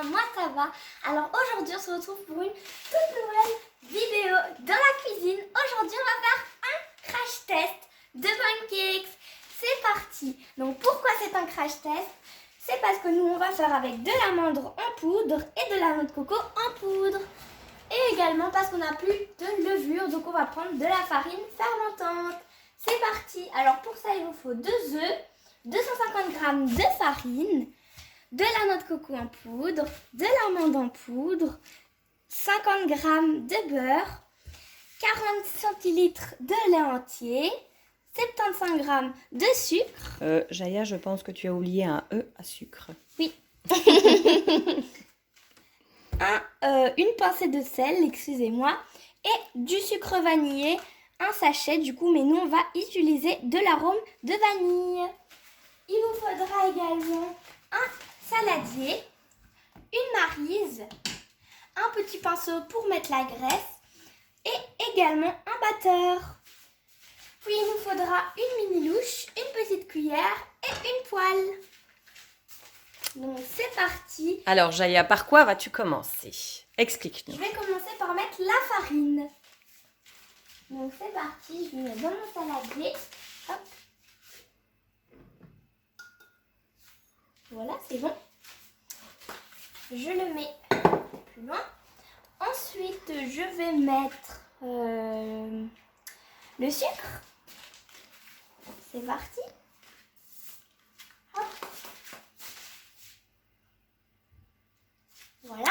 bien, moi ça va. Alors aujourd'hui on se retrouve pour une toute nouvelle vidéo dans la cuisine. Aujourd'hui on va faire un crash test de pancakes. C'est parti. Donc pourquoi c'est un crash test? C'est parce que nous on va faire avec de l'amande en poudre et de la noix de coco en poudre. Et également parce qu'on n'a plus de levure, donc on va prendre de la farine fermentante. C'est parti. Alors pour ça il vous faut 2 œufs, 250 g de farine, de la noix de coco en poudre, de l'amande en poudre, 50 g de beurre, 40 centilitres de lait entier, 75 g de sucre. Jaya, je pense que tu as oublié un E à sucre. Oui. Une pincée de sel, excusez-moi, et du sucre vanillé, un sachet du coup, mais nous on va utiliser de l'arôme de vanille. Il vous faudra également un saladier, une maryse, un petit pinceau pour mettre la graisse et également un batteur. Puis il nous faudra une mini louche, une petite cuillère et une poêle. Donc c'est parti. Alors Jaya, par quoi vas-tu commencer? Explique-nous. Je vais commencer par mettre la farine. Donc c'est parti, je mets dans mon saladier. Hop. Voilà, c'est bon. Je le mets plus loin. Ensuite, je vais mettre le sucre. C'est parti. Hop. Voilà.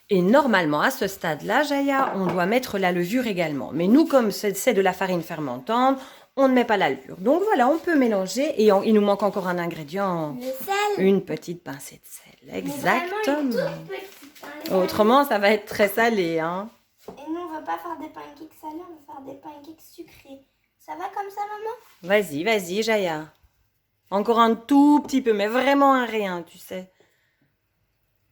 Et normalement, à ce stade-là, Jaya, on doit mettre la levure également. Mais nous, comme c'est de la farine fermentante, on ne met pas la levure. Donc voilà, on peut mélanger. Et il nous manque encore un ingrédient. Le sel. Une petite pincée de sel. Exactement. Une toute petite, hein. Autrement, ça va être très salé, hein. Et nous, on va pas faire des pancakes salés, on va faire des pancakes sucrés. Ça va comme ça, maman? Vas-y, vas-y, Jaya. Encore un tout petit peu, mais vraiment un rien, tu sais.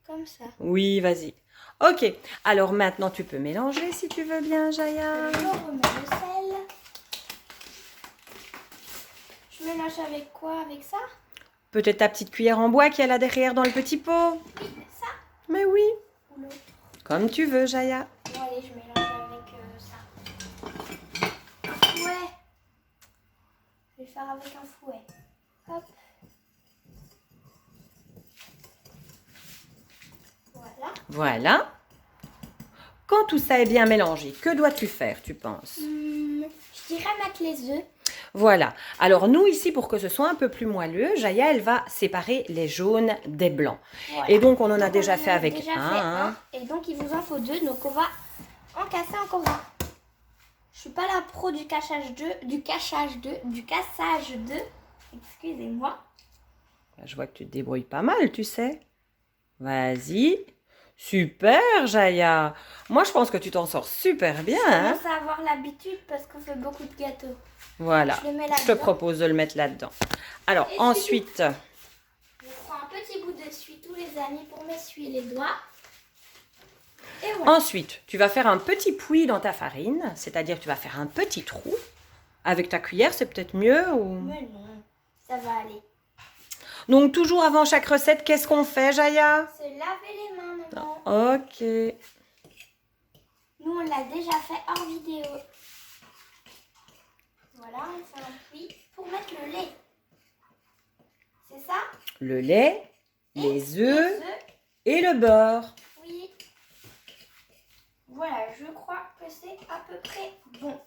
Comme ça. Oui, vas-y. Ok, alors maintenant tu peux mélanger si tu veux bien, Jaya. Je remets le sel. Je mélange avec quoi? Avec ça? Peut-être ta petite cuillère en bois qu'il y a là derrière dans le petit pot. Oui, ça. Mais oui, Ou l'autre. comme tu veux, Jaya. Bon, allez, je mélange avec ça. Un fouet. Je vais le faire avec un fouet. Hop. Voilà. Voilà. Quand tout ça est bien mélangé, que dois-tu faire, tu penses? Je dirais mettre les œufs. Voilà. Alors nous, ici, pour que ce soit un peu plus moelleux, Jaya, elle va séparer les jaunes des blancs. Voilà. Et donc, on en a Donc, déjà on fait en a avec déjà fait un. Et donc, il vous en faut 2. Donc, on va en casser encore un. Je suis pas la pro du cassage du cassage de. Excusez-moi. Je vois que tu te débrouilles pas mal, tu sais. Vas-y. Super, Jaya. Moi, je pense que tu t'en sors super bien. Je Hein? commence à avoir l'habitude parce qu'on fait beaucoup de gâteaux. Voilà. Je le mets Je te là-dedans. propose de le mettre là-dedans. Alors, Et ensuite, Je prends un petit bout d'essuie tous les amis pour m'essuyer les doigts. Et voilà. ensuite, tu vas faire un petit puits dans ta farine. C'est-à-dire que tu vas faire un petit trou. Avec ta cuillère, c'est peut-être mieux ou... Mais non, ça va aller. Donc, toujours avant chaque recette, qu'est-ce qu'on fait, Jaya? Se laver les mains, maman. Ok. Nous, on l'a déjà fait hors vidéo. Voilà, on fait un puits pour mettre le lait. C'est ça? Le lait, les œufs Les œufs. et le beurre. Oui. Voilà, je crois que c'est à peu près bon.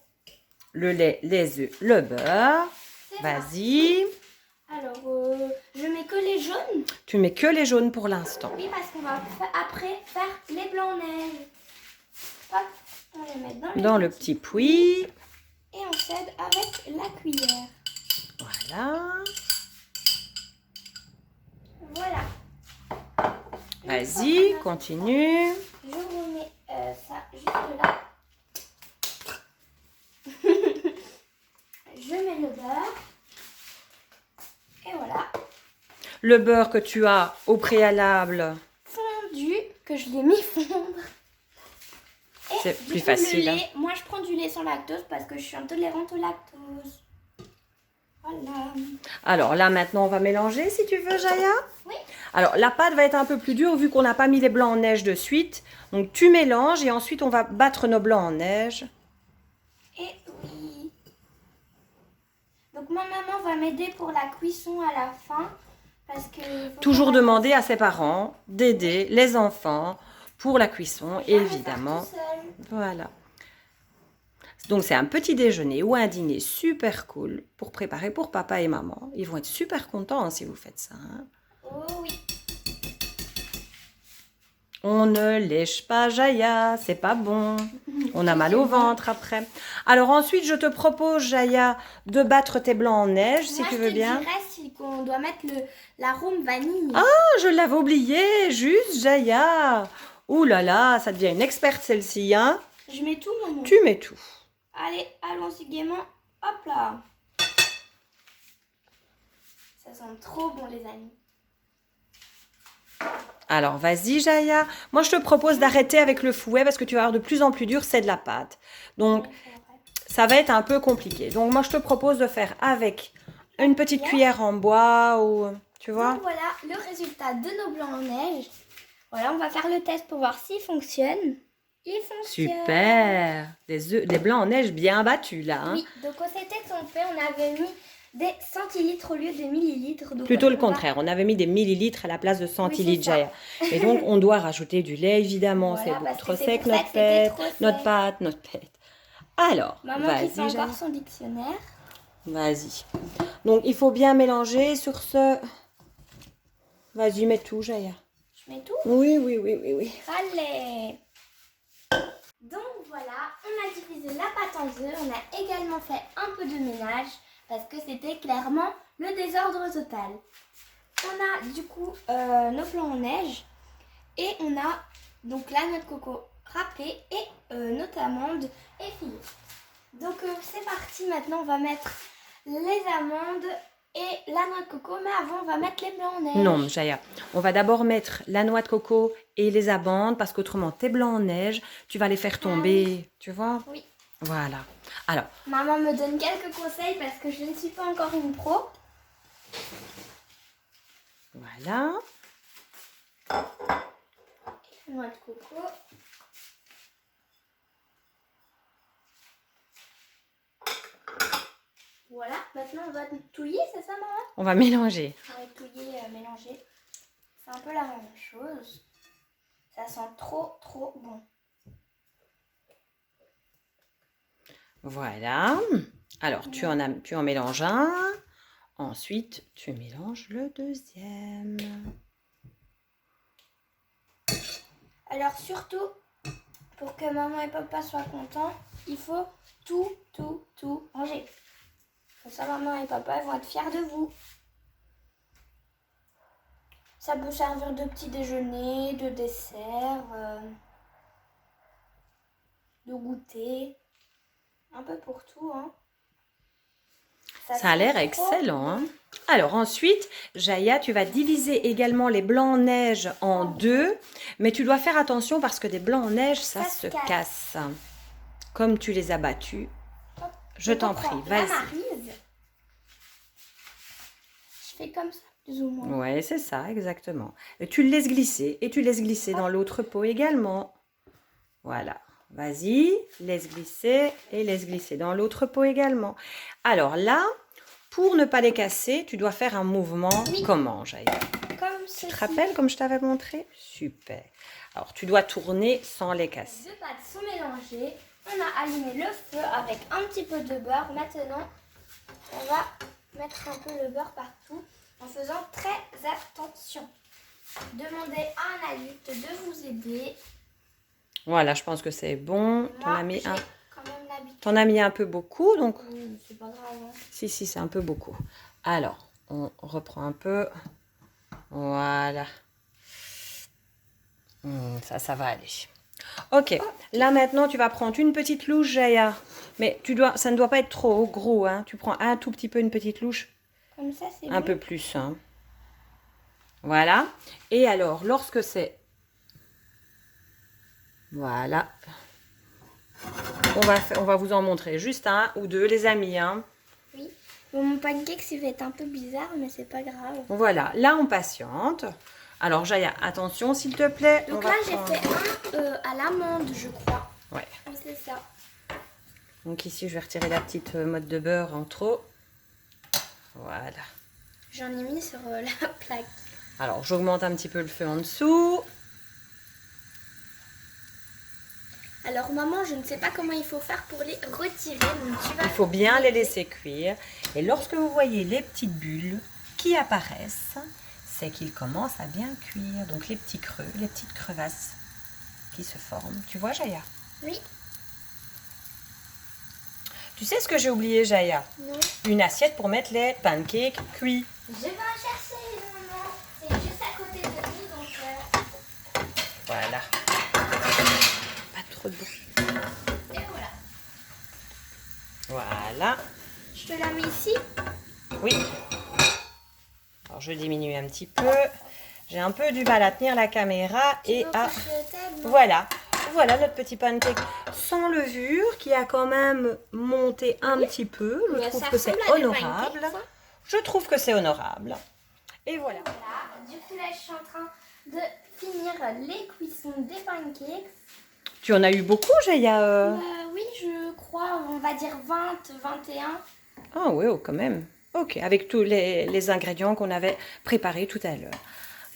Le lait, les œufs, le beurre. C'est Vas-y. Alors, je mets que les jaunes. Tu mets que les jaunes pour l'instant. Oui, parce qu'on va après faire les blancs-neige. Hop, on les met Dans le petit puits. Et on cède avec la cuillère. Voilà. Voilà. Vas-y, continue. Je remets ça juste là. Je mets le beurre. Et voilà. Le beurre que tu as au préalable. Fondu, que je l'ai mis fondre. Et C'est du plus coup, facile, le hein. lait, moi, je prends du lait sans lactose parce que je suis intolérante au lactose. Voilà. Alors là, maintenant, on va mélanger si tu veux, Jaya. Oui. Alors, la pâte va être un peu plus dure vu qu'on n'a pas mis les blancs en neige de suite. Donc, tu mélanges et ensuite, on va battre nos blancs en neige. Et oui. Donc ma maman va m'aider pour la cuisson à la fin. Parce que faut Toujours faire demander à ses parents d'aider les enfants pour la cuisson, attention. Jamais faire évidemment. tout seul. Voilà. Donc, c'est un petit déjeuner ou un dîner super cool pour préparer pour papa et maman. Ils vont être super contents si vous faites ça. Hein. Oh oui. On ne lèche pas, Jaya, c'est pas bon. On a mal au ventre après. Alors ensuite, je te propose, Jaya, de battre tes blancs en neige, si Moi, tu je veux te bien. dirais qu'on doit mettre l'arôme vanille. Ah, je l'avais oublié, juste, Jaya. Ouh là là, ça devient une experte celle-ci, hein. Je mets tout, maman. Tu mets tout. Allez, allons-y gaiement. Hop là. Ça sent trop bon, les amis. Alors, vas-y, Jaya. Moi, je te propose d'arrêter avec le fouet parce que tu vas avoir de plus en plus dur, c'est de la pâte. Donc, Ouais, c'est vrai. ça va être un peu compliqué. Donc, moi, je te propose de faire avec une petite cuillère en bois ou... Tu vois? Donc voilà le résultat de nos blancs en neige. Voilà, on va faire le test pour voir s'il fonctionne. Il fonctionne. Super. Des blancs en neige bien battus, là. Hein. Oui, donc on s'était trompé, on avait mis des centilitres au lieu de millilitres. Donc Plutôt voilà, le contraire. On avait mis des millilitres à la place de centilitres, c'est ça. Jaya. Et donc, on doit rajouter du lait, évidemment. Voilà, c'est parce trop que c'est sec, pour ça notre que c'était pâte, trop sec. notre pâte. Alors, Maman qui fait vas-y, Jaya. encore son dictionnaire. Vas-y. Donc, il faut bien mélanger sur ce... Vas-y, mets tout, Jaya. Je mets tout. Oui. Allez. Donc voilà, on a divisé la pâte en deux. On a également fait un peu de ménage parce que c'était clairement le désordre total. On a du coup nos blancs en neige et on a donc la noix de coco râpée et notre amande effilée. Donc c'est parti, maintenant on va mettre les amandes et la noix de coco, mais avant on va mettre les blancs en neige. Non, Jaya. On va d'abord mettre la noix de coco et les amandes parce qu'autrement, tes blancs en neige, tu vas les faire tomber. Tu vois? Oui. Voilà. Alors, Maman me donne quelques conseils parce que je ne suis pas encore une pro. voilà. Noix de coco. Voilà, maintenant on va touiller, c'est ça maman? On va mélanger. On va touiller, mélanger. C'est un peu la même chose. Ça sent trop bon. Voilà. Alors, tu en mélanges un. Ensuite, tu mélanges le deuxième. Alors surtout, pour que maman et papa soient contents, il faut tout ranger. Comme ça, maman et papa vont être fiers de vous. Ça peut servir de petit déjeuner, de dessert, de goûter. Un peu pour tout, hein. Ça a l'air excellent, hein? Alors ensuite, Jaya, tu vas diviser également les blancs en neige en deux. Mais tu dois faire attention parce que des blancs en neige, ça se casse. Comme tu les as battus. Hop. Je Donc, t'en on prie, prend la vas-y. maryse. Je fais comme ça, plus ou moins. Ouais, c'est ça, exactement. Et tu le laisses glisser. Et tu laisses glisser dans l'autre pot également. Voilà. Vas-y, laisse glisser et laisse glisser dans l'autre pot également. Alors là, pour ne pas les casser, tu dois faire un mouvement. Oui. Comment, Jaya? Comme Tu ceci. te rappelles comme je t'avais montré? Super. Alors, tu dois tourner sans les Les casser. deux pâtes sont mélangées. On a allumé le feu avec un petit peu de beurre. Maintenant, on va mettre un peu le beurre partout en faisant très attention. Demandez à un adulte de vous aider. Voilà, je pense que c'est bon. T'en Moi, as mis j'ai un. quand même l'habitude. T'en as mis un peu beaucoup, donc C'est pas grave. Hein. si, c'est un peu beaucoup. Alors, on reprend un peu. Voilà. Ça va aller. Ok, là maintenant, tu vas prendre une petite louche, Jaya. Mais ça ne doit pas être trop gros, hein. Tu prends un tout petit peu, une petite louche. Comme ça, c'est Un bon. peu plus, hein. Voilà. Et alors, lorsque c'est... Voilà. On va vous en montrer juste un ou deux, les amis, hein. Oui. Bon, mon pancake, il va être un peu bizarre, mais c'est pas grave. Voilà, là on patiente. Alors, Jaya, attention, s'il te plaît. Donc on là, va j'ai prendre- fait un à l'amande, je crois. Ouais. Oui, c'est ça. Donc ici, je vais retirer la petite motte de beurre en trop. Voilà. J'en ai mis sur la plaque. Alors, j'augmente un petit peu le feu en dessous. Alors maman, je ne sais pas comment il faut faire pour les retirer. Donc tu vas... Il faut bien les laisser cuire. Et lorsque vous voyez les petites bulles qui apparaissent, c'est qu'ils commencent à bien cuire. Donc les petits creux, les petites crevasses qui se forment. Tu vois, Jaya? Oui. Tu sais ce que j'ai oublié, Jaya? Non. Une assiette pour mettre les pancakes cuits. Je vais en chercher, maman. C'est juste à côté de nous, donc... Voilà. Pas trop de bruit. Et voilà. Voilà. Je te la mets ici. Oui. Alors je diminue un petit peu. J'ai un peu du mal à tenir la caméra et Tu veux à... que je t'aide, non? Voilà. Voilà notre petit pancake sans levure qui a quand même monté un petit peu. Je Mais trouve ça que c'est ressemble à des honorable. pancakes, ça. Je trouve que c'est honorable. Et voilà. Voilà. Du coup, là, je suis en train de finir les cuissons des pancakes. Tu en as eu beaucoup, Jaya? Oui, je crois, on va dire 20, 21. Ah oui, oh, quand même. Ok, avec tous les ingrédients qu'on avait préparés tout à l'heure.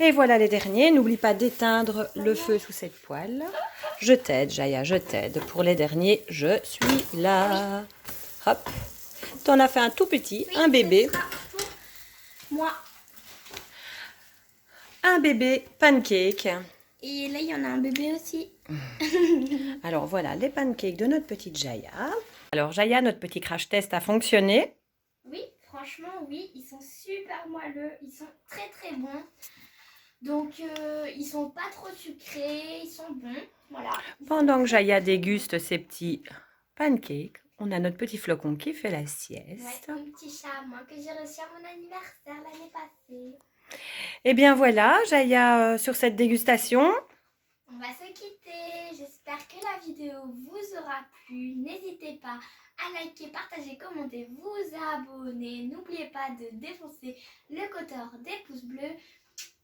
Et voilà les derniers. N'oublie pas d'éteindre le feu sous cette poêle. Je t'aide, Jaya, je t'aide. Pour les derniers, je suis là. Hop. T'en as fait un tout petit, Oui, un bébé. ce sera pour moi. Un bébé pancake. Et là, il y en a un bébé aussi. Alors voilà les pancakes de notre petite Jaya. Alors Jaya, notre petit crash test a fonctionné. Oui, franchement, oui, ils sont super moelleux, ils sont très très bons. Donc, ils sont pas trop sucrés, ils sont bons, voilà. Pendant que Jaya déguste ses petits pancakes, on a notre petit flocon qui fait la Ouais, sieste. un petit chat, moi, que j'ai reçu à mon anniversaire l'année passée. Et bien voilà, Jaya, sur cette dégustation. On va se quitter. J'espère que la vidéo vous aura plu. N'hésitez pas à liker, partager, commenter, vous abonner. N'oubliez pas de défoncer le curseur des pouces bleus.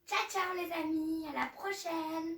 Ciao, ciao les amis. À la prochaine.